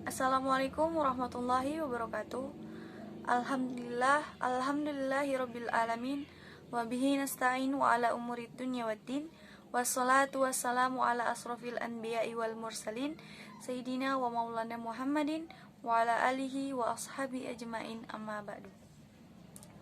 Assalamualaikum warahmatullahi wabarakatuh. Alhamdulillahirabbil alamin wa bihi nasta'in wa ala umurid dunya waddin. Wassalatu wassalamu ala asrofil anbiya'i wal mursalin sayyidina wa maulana Muhammadin wa ala alihi wa ashabi ajmain, amma ba'du.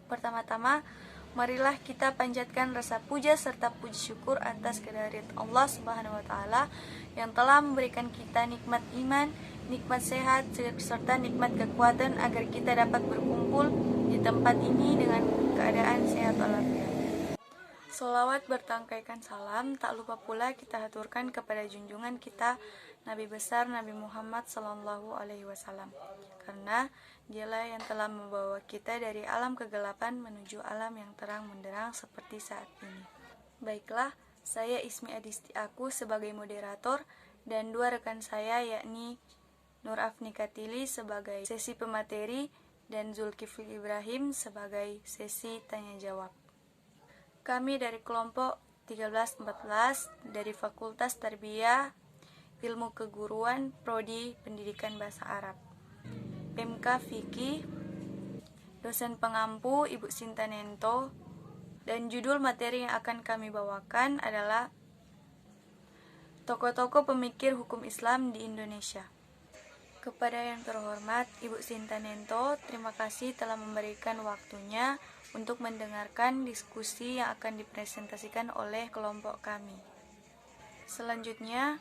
Pertama-tama, marilah kita panjatkan rasa puja serta puji syukur atas kehadirat Allah Subhanahu wa taala yang telah memberikan kita nikmat iman, nikmat sehat, serta nikmat kekuatan agar kita dapat berkumpul di tempat ini dengan keadaan sehat walafiat. Sholawat bertangkaikan salam tak lupa pula kita haturkan kepada junjungan kita Nabi besar Nabi Muhammad Sallallahu Alaihi Wasallam, karena dialah yang telah membawa kita dari alam kegelapan menuju alam yang terang menderang seperti saat ini. Baiklah, saya Ismi Adisti aku sebagai moderator dan dua rekan saya yakni Nur Afni Katili sebagai sesi pemateri dan Zulkifli Ibrahim sebagai sesi tanya jawab. Kami dari kelompok 1314 dari Fakultas Tarbiyah Ilmu Keguruan Prodi Pendidikan Bahasa Arab. MK Fikih, dosen pengampu Ibu Sinta Nento, dan judul materi yang akan kami bawakan adalah Tokoh-tokoh pemikir hukum Islam di Indonesia. Kepada yang terhormat Ibu Sinta Nento, terima kasih telah memberikan waktunya untuk mendengarkan diskusi yang akan dipresentasikan oleh kelompok kami. Selanjutnya,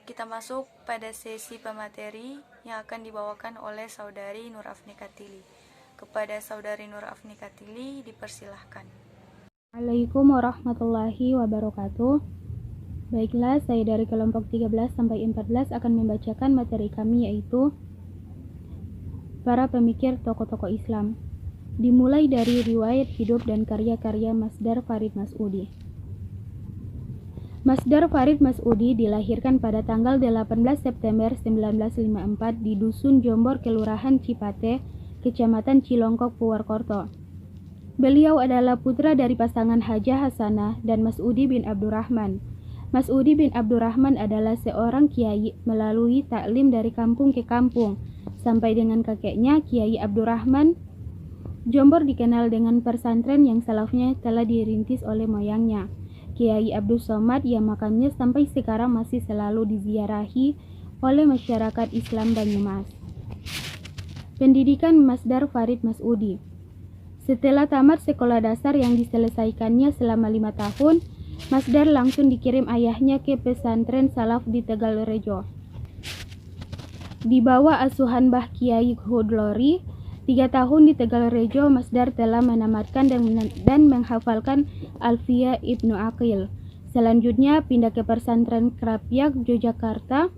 kita masuk pada sesi pemateri yang akan dibawakan oleh Saudari Nur Afni Katili. Kepada Saudari Nur Afni Katili, dipersilahkan. Assalamualaikum warahmatullahi wabarakatuh. Baiklah, saya dari kelompok 13 sampai 14 akan membacakan materi kami, yaitu para pemikir tokoh-tokoh Islam. Dimulai dari riwayat hidup dan karya-karya Masdar Farid Mas'udi. Masdar Farid Mas'udi dilahirkan pada tanggal 18 September 1954 di Dusun Jombor, Kelurahan Cipate, Kecamatan Cilongkok, Purwokerto. Beliau adalah putra dari pasangan Hajah Hasanah dan Mas'udi bin Abdurrahman. Mas'udi bin Abdurrahman adalah seorang kiai melalui taklim dari kampung ke kampung sampai dengan kakeknya Kiai Abdurrahman. Jombor dikenal dengan pesantren yang salafnya telah dirintis oleh moyangnya, Kiai Abdul Somad, yang makamnya sampai sekarang masih selalu diziarahi oleh masyarakat Islam Banyumas. Pendidikan Masdar Farid Mas'udi. Setelah tamat sekolah dasar yang diselesaikannya selama 5 tahun, Masdar langsung dikirim ayahnya ke pesantren salaf di Tegalrejo. Di bawah asuhan Mbah Kiai Hudlori, 3 tahun di Tegalrejo, Masdar telah menamatkan dan menghafalkan Alfiyah Ibnu Aqil. Selanjutnya pindah ke pesantren Krapyak, Yogyakarta,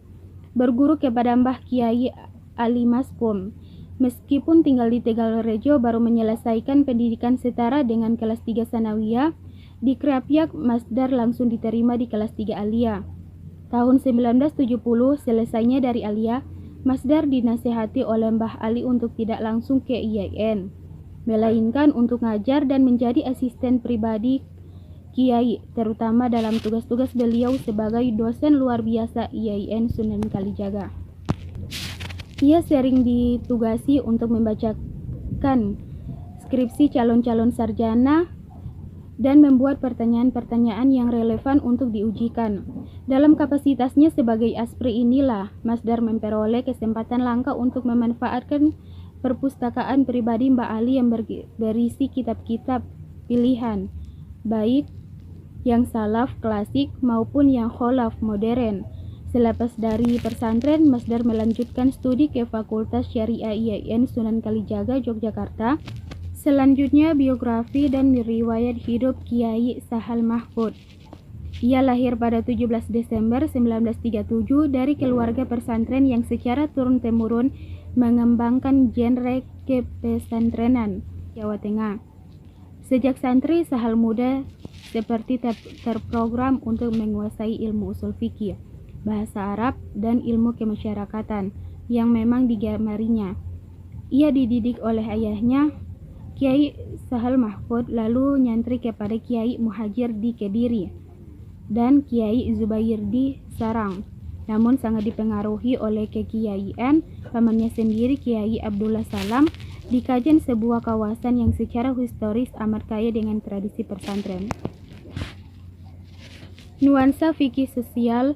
berguru kepada Mbah Kiai Ali Maskum. Meskipun tinggal di Tegalrejo, baru menyelesaikan pendidikan setara dengan kelas 3 Sanawiyah. Di Krapyak, Masdar langsung diterima di kelas 3 Aliyah. Tahun 1970, selesainya dari Aliyah, Masdar dinasihati oleh Mbah Ali untuk tidak langsung ke IAIN, melainkan untuk ngajar dan menjadi asisten pribadi Kiai, terutama dalam tugas-tugas beliau sebagai dosen luar biasa IAIN Sunan Kalijaga. Ia sering ditugasi untuk membacakan skripsi calon-calon sarjana dan membuat pertanyaan-pertanyaan yang relevan untuk diujikan. Dalam kapasitasnya sebagai aspri inilah Masdar memperoleh kesempatan langka untuk memanfaatkan perpustakaan pribadi Mbak Ali yang berisi kitab-kitab pilihan, baik yang salaf klasik maupun yang kholaf modern. Selepas dari pesantren, Masdar melanjutkan studi ke Fakultas Syariah IAIN Sunan Kalijaga, Yogyakarta. Selanjutnya, biografi dan riwayat hidup Kiai Sahal Mahfud. Ia lahir pada 17 Desember 1937 dari keluarga pesantren yang secara turun-temurun mengembangkan genre kepesantrenan Jawa Tengah. Sejak santri, Sahal muda seperti terprogram untuk menguasai ilmu usul fikih, bahasa Arab, dan ilmu kemasyarakatan yang memang digemarinya. Ia dididik oleh ayahnya, Kiai Sahal Mahfud, lalu nyantri kepada Kiai Muhajir di Kediri dan Kiai Zubair di Sarang. namun sangat dipengaruhi oleh kekiaian pamannya sendiri, Kiai Abdullah Salam, di Kajen, sebuah kawasan yang secara historis amat kaya dengan tradisi pesantren. Nuansa fikih sosial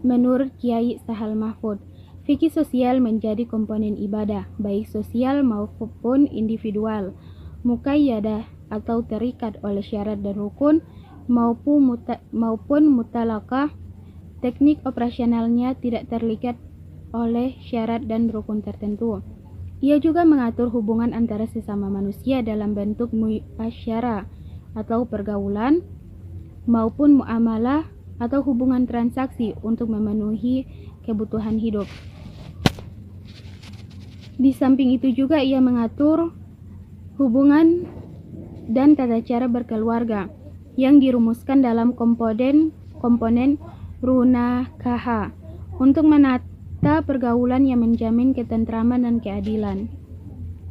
menurut Kiai Sahal Mahfud. Fikih sosial menjadi komponen ibadah, baik sosial maupun individual, muqayyadah atau terikat oleh syarat dan rukun, maupun mutalakah. Teknik operasionalnya tidak terikat oleh syarat dan rukun tertentu. Ia juga mengatur hubungan antara sesama manusia dalam bentuk muasyarah atau pergaulan, maupun muamalah atau hubungan transaksi untuk memenuhi kebutuhan hidup. Di samping itu juga ia mengatur hubungan dan tata cara berkeluarga yang dirumuskan dalam komponen runakaha untuk menata pergaulan yang menjamin ketentraman dan keadilan.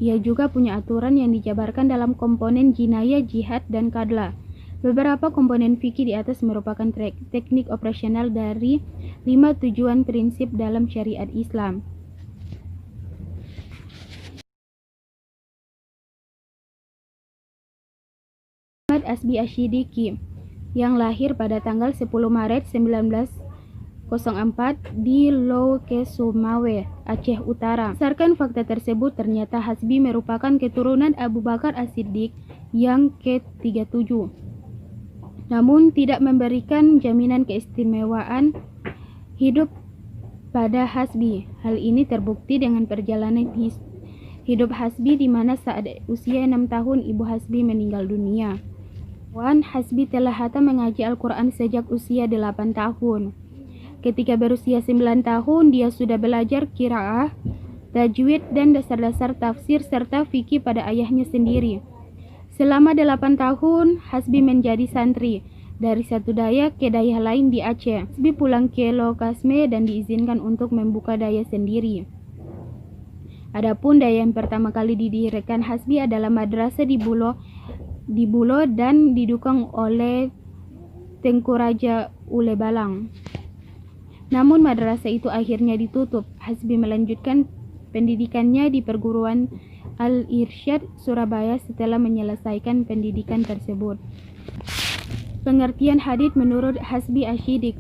Ia juga punya aturan yang dijabarkan dalam komponen jinayah, jihad, dan kadla. Beberapa komponen fikih di atas merupakan teknik operasional dari 5 tujuan prinsip dalam syariat Islam. Muhammad Asbi Asyidiki yang lahir pada tanggal 10 Maret 1904 di Loke Sumawe, Aceh Utara. Berdasarkan fakta tersebut, ternyata Hasbi merupakan keturunan Abu Bakar As-Siddiq yang ke-37. Namun tidak memberikan jaminan keistimewaan hidup pada Hasbi. Hal ini terbukti dengan perjalanan hidup Hasbi, di mana saat usia 6 tahun ibu Hasbi meninggal dunia. Wan Hasbi telah hatam mengaji Al-Quran sejak usia 8 tahun. Ketika berusia 9 tahun, dia sudah belajar qiraah, tajwid, dan dasar-dasar tafsir serta fikih pada ayahnya sendiri. Selama 8 tahun, Hasbi menjadi santri dari satu daya ke daya lain di Aceh. Hasbi pulang ke Lokasme dan diizinkan untuk membuka daya sendiri. Adapun daya yang pertama kali didirikan Hasbi adalah madrasah di Bulo dan didukung oleh Tengku Raja Ule Balang. Namun madrasah itu akhirnya ditutup. Hasbi melanjutkan pendidikannya di perguruan Al-Irsyad Surabaya setelah menyelesaikan pendidikan tersebut. Pengertian hadits menurut Hasbi Asyidik.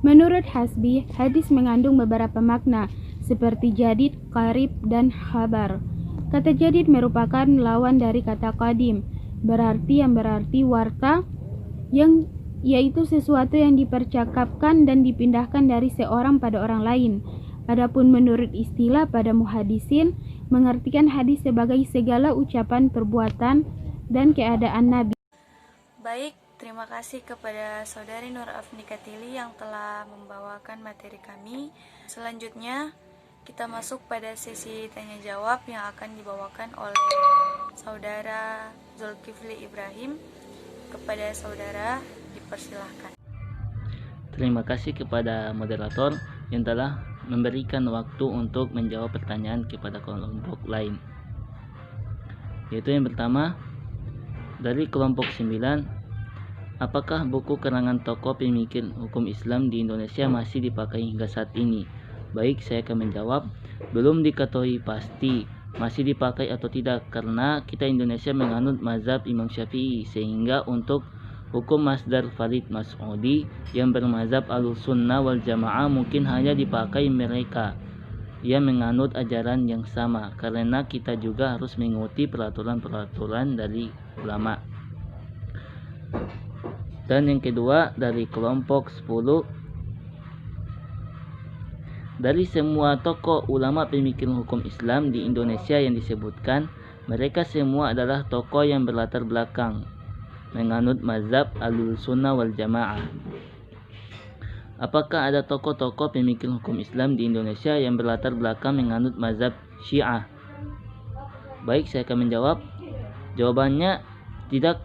Menurut Hasbi, hadis mengandung beberapa makna seperti jadid, qarib, dan khabar. Kata jadid merupakan lawan dari kata qadim, berarti warta, yang yaitu sesuatu yang dipercakapkan dan dipindahkan dari seorang pada orang lain. Adapun menurut istilah pada muhadisin, mengartikan hadis sebagai segala ucapan, perbuatan, dan keadaan Nabi. Baik, terima kasih kepada Saudari Nur Afni Katili yang telah membawakan materi kami. Selanjutnya, kita masuk pada sesi tanya jawab yang akan dibawakan oleh Saudara Zulkifli Ibrahim. Kepada saudara, dipersilahkan. Terima kasih kepada moderator yang telah memberikan waktu untuk menjawab pertanyaan kepada kelompok lain. Yaitu yang pertama, dari kelompok 9, apakah buku karangan tokoh pemikir hukum Islam di Indonesia masih dipakai hingga saat ini? Baik, saya akan menjawab, belum diketahui pasti masih dipakai atau tidak, karena kita Indonesia menganut mazhab Imam Syafi'i, sehingga untuk hukum Masdar Farid Mas'udi yang bermazhab Ahlussunnah wal Jamaah mungkin hanya dipakai mereka yang menganut ajaran yang sama, karena kita juga harus mengikuti peraturan-peraturan dari ulama. Dan yang kedua, dari kelompok 10, dari semua tokoh ulama pemikir hukum Islam di Indonesia yang disebutkan, mereka semua adalah tokoh yang berlatar belakang menganut mazhab Ahlussunnah wal Jamaah. Apakah ada tokoh-tokoh pemikir hukum Islam di Indonesia yang berlatar belakang menganut mazhab Syiah? Baik, saya akan menjawab. Jawabannya tidak,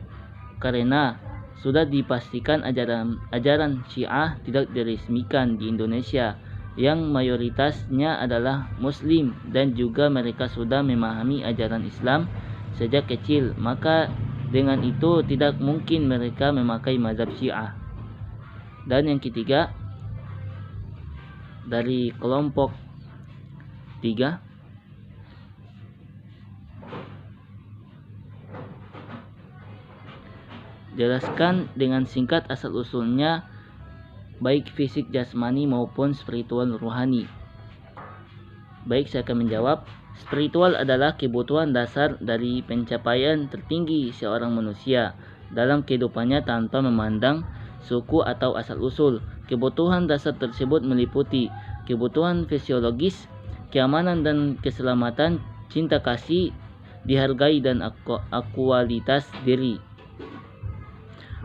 karena sudah dipastikan ajaran Syiah tidak diresmikan di Indonesia, yang mayoritasnya adalah Muslim, dan juga mereka sudah memahami ajaran Islam sejak kecil. Maka dengan itu tidak mungkin mereka memakai mazhab Syiah. Dan yang ketiga, dari kelompok 3. Jelaskan dengan singkat asal-usulnya baik fisik jasmani maupun spiritual rohani. Baik, saya akan menjawab. Spiritual adalah kebutuhan dasar dari pencapaian tertinggi seorang manusia dalam kehidupannya tanpa memandang suku atau asal-usul. Kebutuhan dasar tersebut meliputi kebutuhan fisiologis, keamanan dan keselamatan, cinta kasih, dihargai, dan akualitas diri.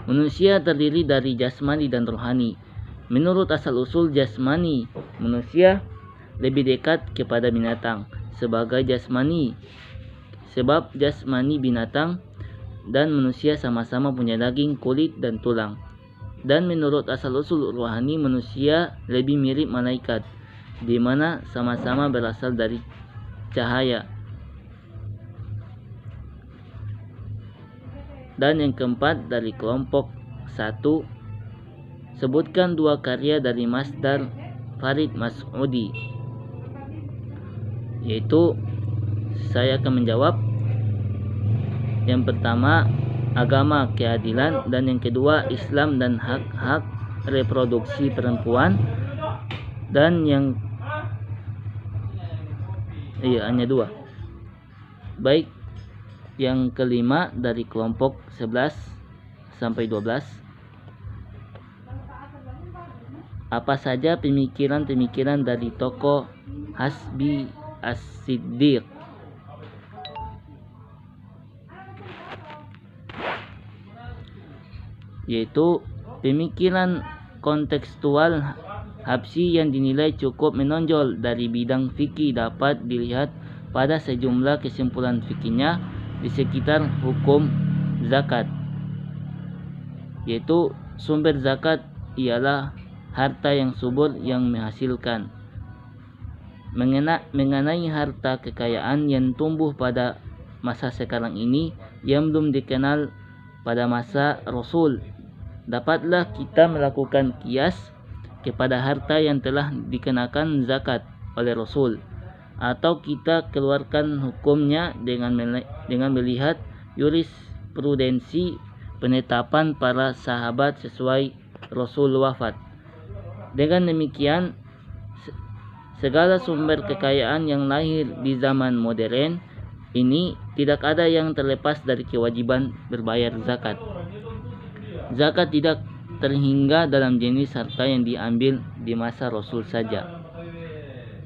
Manusia terdiri dari jasmani dan rohani. Menurut asal-usul jasmani, manusia lebih dekat kepada binatang sebagai jasmani, sebab jasmani binatang dan manusia sama-sama punya daging, kulit, dan tulang. Dan menurut asal-usul rohani, manusia lebih mirip malaikat, di mana sama-sama berasal dari cahaya. Dan yang keempat dari kelompok 1, sebutkan 2 karya dari Masdar Farid Mas'udi. Yaitu, saya akan menjawab. Yang pertama, agama keadilan, dan yang kedua, Islam dan hak-hak reproduksi perempuan, dan yang hanya 2. Baik, yang kelima dari kelompok 11 sampai 12. Apa saja pemikiran-pemikiran dari tokoh Hasbi As-Siddiq? Yaitu pemikiran kontekstual Habsyi yang dinilai cukup menonjol dari bidang fikih dapat dilihat pada sejumlah kesimpulan fikihnya di sekitar hukum zakat. Yaitu, sumber zakat ialah harta yang subur yang menghasilkan. Mengenai harta kekayaan yang tumbuh pada masa sekarang ini yang belum dikenal pada masa Rasul, dapatlah kita melakukan kias kepada harta yang telah dikenakan zakat oleh Rasul, atau kita keluarkan hukumnya dengan melihat jurisprudensi penetapan para sahabat sesuai Rasul wafat. Dengan demikian, segala sumber kekayaan yang lahir di zaman modern ini tidak ada yang terlepas dari kewajiban berbayar zakat. Zakat tidak terhingga dalam jenis harta yang diambil di masa Rasul saja.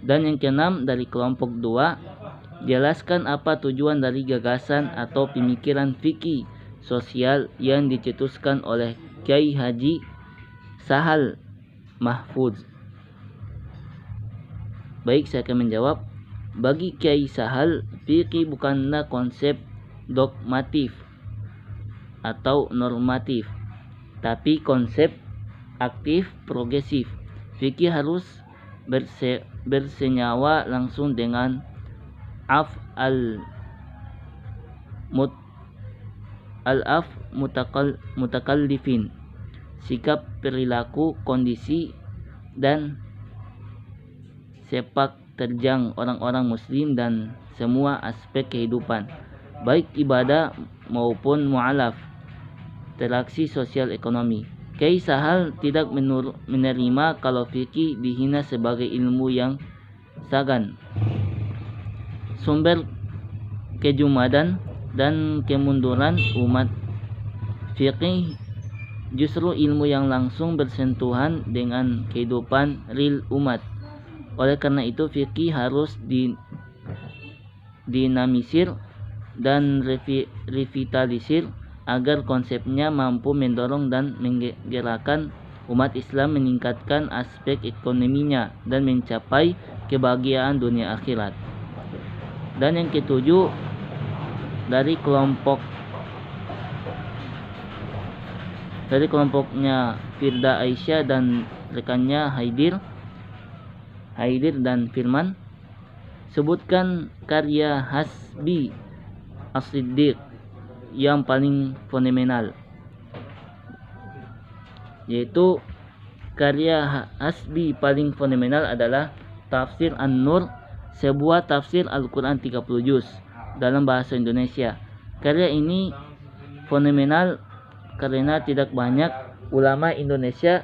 Dan yang keenam dari kelompok 2, jelaskan apa tujuan dari gagasan atau pemikiran fikih sosial yang dicetuskan oleh Kiai Haji Sahal Mahfudz. Baik, saya akan menjawab. Bagi Kiai Sahal, fikih bukanlah konsep dogmatif atau normatif, tapi konsep aktif progresif. Fikih harus bersenyawa langsung dengan mutakallifin, sikap, perilaku, kondisi, dan sepak terjang orang-orang muslim dan semua aspek kehidupan, baik ibadah maupun mu'alaf, interaksi sosial ekonomi. Kiai Sahal tidak menerima kalau fikih dihina sebagai ilmu yang sagan, sumber kejumadan dan kemunduran umat. Fikih justru ilmu yang langsung bersentuhan dengan kehidupan real umat. Oleh karena itu, fikih harus dinamisir dan revitalisir agar konsepnya mampu mendorong dan menggerakkan umat Islam, meningkatkan aspek ekonominya, dan mencapai kebahagiaan dunia akhirat. Dan yang ketujuh dari kelompoknya Firda Aisyah dan rekannya Haidir dan Firman, sebutkan karya Hasbi As-Siddiq yang paling fenomenal. Yaitu karya Hasbi paling fenomenal adalah Tafsir An-Nur, sebuah tafsir Al-Quran 30 juz dalam bahasa Indonesia. Karya ini fenomenal karena tidak banyak ulama Indonesia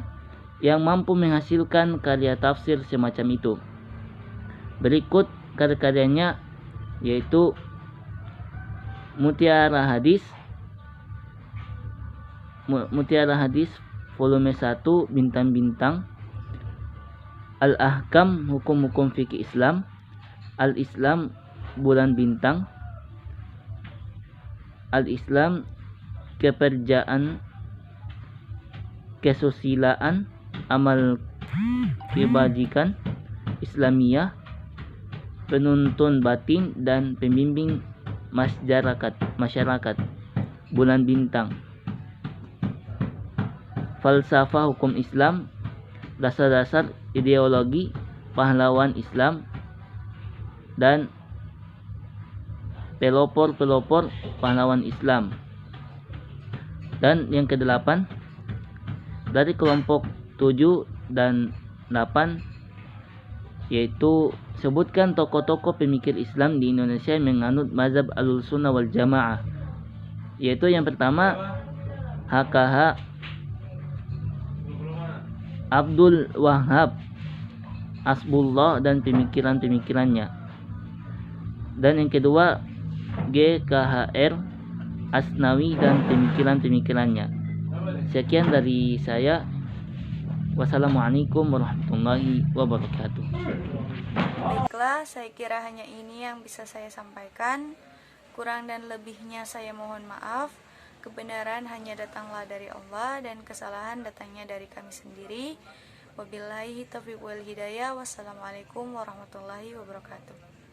yang mampu menghasilkan karya tafsir semacam itu. Berikut karya-karyanya yaitu Mutiara Hadis volume 1 bintang-bintang, Al-Ahkam hukum-hukum fikih Islam, Al-Islam bulan bintang, Al-Islam keperjaan, kesusilaan, amal kebajikan, Islamiyah, penuntun batin dan pembimbing masyarakat bulan bintang, Falsafah hukum Islam, dasar-dasar ideologi pahlawan Islam, dan pelopor pahlawan Islam. Dan yang ke-8 dari kelompok 7 dan 8 yaitu sebutkan tokoh-tokoh pemikir Islam di Indonesia yang menganut mazhab Ahlus-Sunnah wal Jamaah. Yaitu yang pertama HKH Abdul Wahab Asbullah dan pemikiran-pemikirannya. Dan yang kedua GKHR Asnawi dan pemikiran-pemikirannya. Sekian dari saya. Wassalamualaikum warahmatullahi wabarakatuh. Baiklah, saya kira hanya ini yang bisa saya sampaikan. Kurang dan lebihnya saya mohon maaf. Kebenaran hanya datanglah dari Allah dan kesalahan datangnya dari kami sendiri. Wabillahi taufiq wal hidayah. Wassalamualaikum warahmatullahi wabarakatuh.